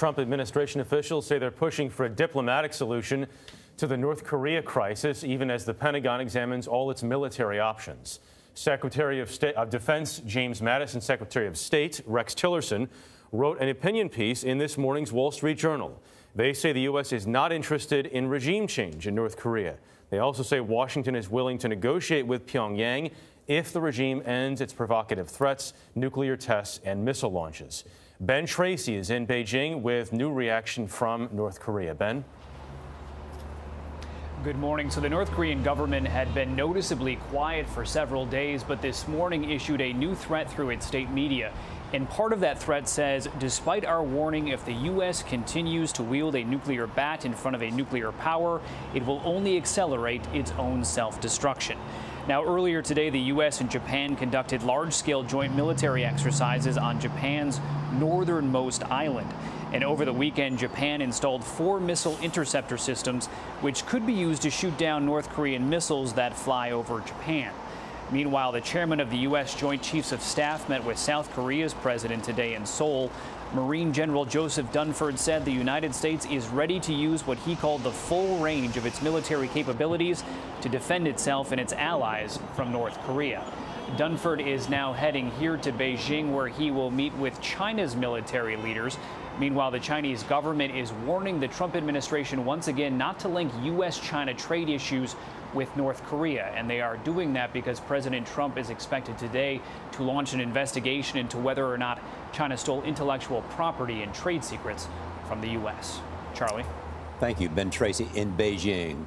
Trump administration officials say they're pushing for a diplomatic solution to the North Korea crisis, even as the Pentagon examines all its military options. Secretary of Defense James Mattis and Secretary of State Rex Tillerson wrote an opinion piece in this morning's Wall Street Journal. They say the U.S. is not interested in regime change in North Korea. They also say Washington is willing to negotiate with Pyongyang if the regime ends its provocative threats, nuclear tests, and missile launches. Ben Tracy is in Beijing with new reaction from North Korea. Ben? Good morning. So the North Korean government had been noticeably quiet for several days, but this morning issued a new threat through its state media. And part of that threat says, despite our warning, if the U.S. continues to wield a nuclear bat in front of a nuclear power, it will only accelerate its own self-destruction. Now, earlier today, the U.S. and Japan conducted large-scale joint military exercises on Japan's northernmost island. And over the weekend, Japan installed 4 missile interceptor systems, which could be used to shoot down North Korean missiles that fly over Japan. Meanwhile, the chairman of the U.S. Joint Chiefs of Staff met with South Korea's president today in Seoul. Marine General Joseph Dunford said the United States is ready to use what he called the full range of its military capabilities to defend itself and its allies from North Korea. Dunford is now heading here to Beijing, where he will meet with China's military leaders. Meanwhile, the Chinese government is warning the Trump administration once again not to link U.S.-China trade issues with North Korea. And they are doing that because President Trump is expected today to launch an investigation into whether or not China stole intellectual property and trade secrets from the U.S. Charlie? Thank you, Ben Tracy in Beijing.